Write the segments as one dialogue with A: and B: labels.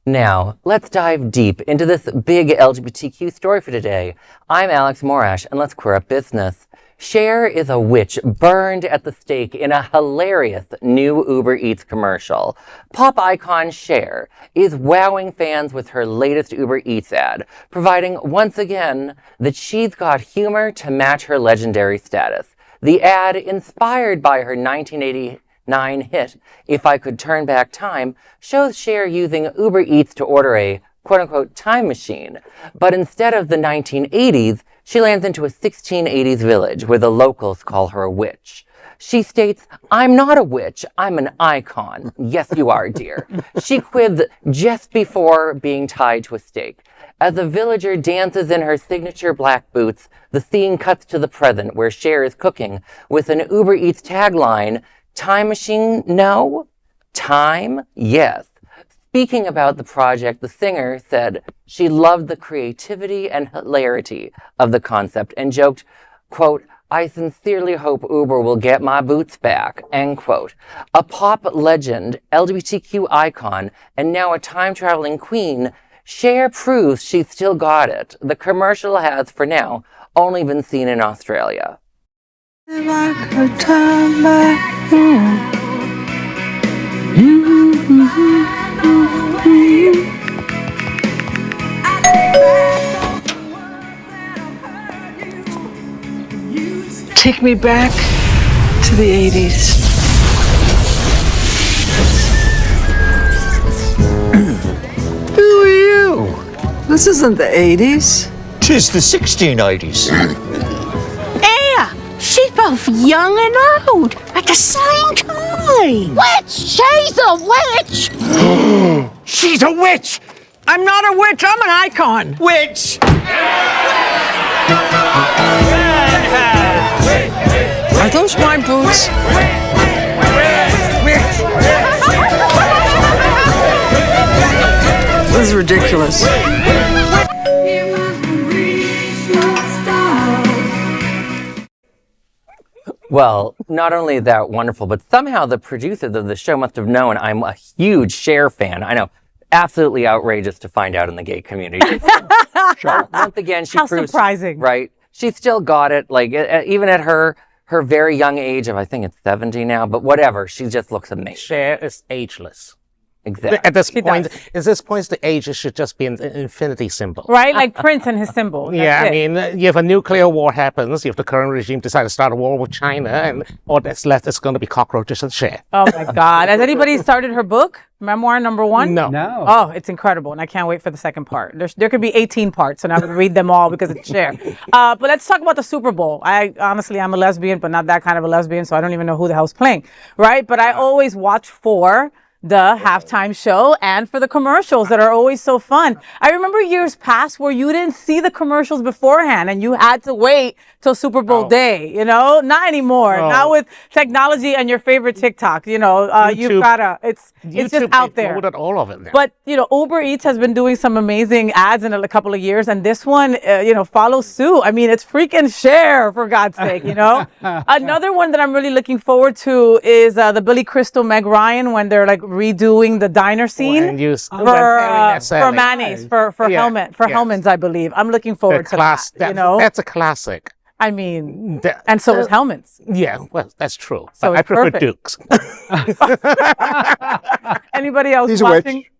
A: Now, let's dive deep into this big LGBTQ story for today. I'm Alex Morash, and let's queer up business. Cher is a witch burned at the stake in a hilarious new UberEats commercial. Pop icon Cher is wowing fans with her latest UberEats ad, providing once again that she's got humor to match her legendary status. The ad, inspired by her 1989 hit, If I Could Turn Back Time, shows Cher using UberEats to order a quote-unquote time machine. But instead of the 1980s, she lands into a 1680s village where the locals call her a witch. She states, "I'm not a witch, I'm an icon." Yes, you are, dear. She quibs just before being tied to a stake. As a villager dances in her signature black boots, the scene cuts to the present where Cher is cooking with an UberEats tagline, "Time machine, no? Time, yes." Speaking about the project, the singer said she loved the creativity and hilarity of the concept and joked, quote, "I sincerely hope Uber will get my boots back," end quote. A pop legend, LGBTQ icon, and now a time-traveling queen, Cher proves she's still got it. The commercial has, for now, only been seen in Australia.
B: If I could turn back, take me back to the 80s. Who are you? This isn't the 80s.
C: 'Tis the 1680s.
D: She's both young and old at the same time. Witch! She's a witch!
C: She's a witch!
B: I'm not a witch, I'm an icon.
C: Witch!
B: Are those my boots? This is ridiculous.
A: Well, not only is that wonderful, but somehow the producers of the show must have known I'm a huge Cher fan. I know, absolutely outrageous to find out in the gay community. Once again, she
E: How
A: proves,
E: surprising.
A: right? She still got it, like even at her very young age of, I think it's 70 now, but whatever, she just looks amazing.
F: Cher is ageless.
A: Exactly.
F: At this
E: She
F: point,
E: does.
F: the age should just be an infinity symbol.
E: Right? Like Prince and his symbol. That's
F: Yeah, I
E: it.
F: mean, if a nuclear war happens, if the current regime decides to start a war with China, and all that's left is going to be cockroaches and Cher.
E: Oh my God. Has anybody started her book? Memoir #1?
F: No.
E: Oh, it's incredible. And I can't wait for the second part. There could be 18 parts and I would read them all because it's Cher. But let's talk about the Super Bowl. Honestly, I'm a lesbian, but not that kind of a lesbian. So I don't even know who the hell's playing. Right. But I always watch for the halftime show and for the commercials that are always so fun. I remember years past where you didn't see the commercials beforehand and you had to wait till Super Bowl day, you know? Not anymore.
F: No.
E: Now with technology and your favorite TikTok, you know, you've gotta, it's just out there.
F: At all of it now.
E: But, you know, Uber Eats has been doing some amazing ads in a couple of years, and this one, follows suit. I mean, it's freaking Cher, for God's sake, you know? Another one that I'm really looking forward to is the Billy Crystal, Meg Ryan, when they're like redoing the diner scene
F: and use
E: for mayonnaise, for Hellman's, I believe. I'm looking forward to that, you know?
F: That's a classic.
E: I mean, and so is Hellman's.
F: Yeah, well, that's true.
E: So
F: but I prefer
E: perfect.
F: Duke's.
E: Anybody else
C: He's a
E: watching?
C: witch.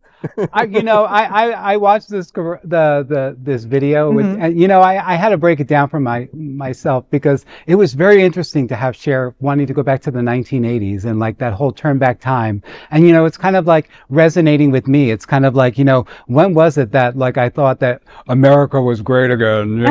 G: I watched this this video with, and, I had to break it down for myself because it was very interesting to have Cher wanting to go back to the 1980s and like that whole turn back time. And it's kind of like resonating with me. It's kind of like, when was it that like I thought that America was great again,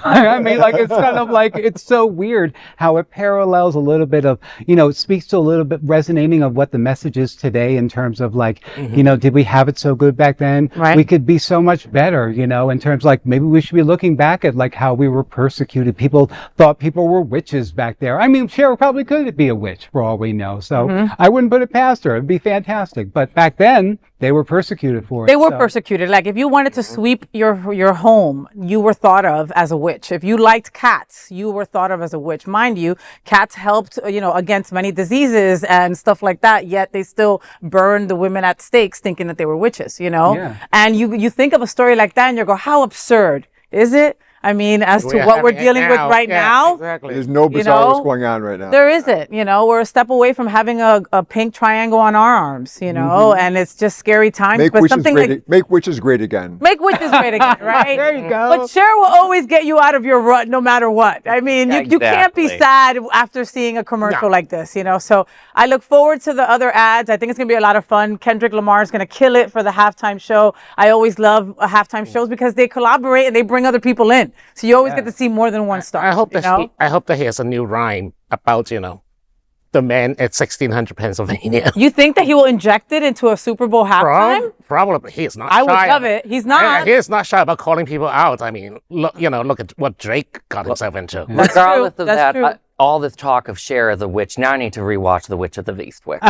G: I mean, like it's kind of like, it's so weird how it parallels a little bit of, it speaks to a little bit resonating of what the message is today in terms of like, did we have it so good back then?
E: Right.
G: We could be so much better, in terms like maybe we should be looking back at like how we were persecuted. People thought people were witches back there. I mean, Cher probably could be a witch for all we know. So I wouldn't put it past her. It'd be fantastic. But back then, they were persecuted for it.
E: They were
G: So-
E: persecuted. Like if you wanted to sweep your home, you were thought of as a witch. If you liked cats, you were thought of as a witch. Mind you, cats helped, against many diseases and stuff like that. Yet they still burned the women at stakes, thinking that they were witches.
G: Yeah.
E: And you think of a story like that, and you go, how absurd is it? I mean, as to
F: We're
E: what we're
F: having it
E: dealing with
F: now.
E: right
F: Yeah,
E: now.
F: Exactly.
H: There's no bizarre what's
E: know,
H: going on right now.
E: There isn't, we're a step away from having a pink triangle on our arms, and it's just scary times.
H: Make
E: but
H: witches
E: something
H: great.
E: like
H: Make witches great again.
E: make witches great again, right?
G: There you go.
E: But Cher will always get you out of your rut no matter what. I mean, you can't be
A: Exactly.
E: sad after seeing a commercial like this, So I look forward to the other ads. I think it's going to be a lot of fun. Kendrick Lamar is going to kill it for the halftime show. I always love halftime shows because they collaborate and they bring other people in. So you always get to see more than one star.
F: I hope
E: you
F: that
E: know?
F: I hope that he has a new rhyme about the man at 1600 Pennsylvania.
E: You think that he will inject it into a Super Bowl halftime?
F: Probably. He is not
E: I
F: shy.
E: would love it. He's not.
F: He is not shy about calling people out. I mean, look at what Drake got himself into.
A: Regardless of
E: That's
A: that,
E: true.
A: all this talk of Cher as a witch, now I need to rewatch The Witch of the Eastwick.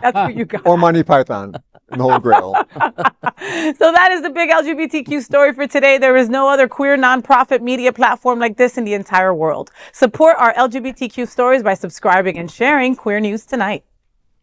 E: That's what you got.
H: Or Monty Python and the Holy Grail.
E: So that is the big LGBTQ story for today. There is no other queer nonprofit media platform like this in the entire world. Support our LGBTQ stories by subscribing and sharing Queer News Tonight.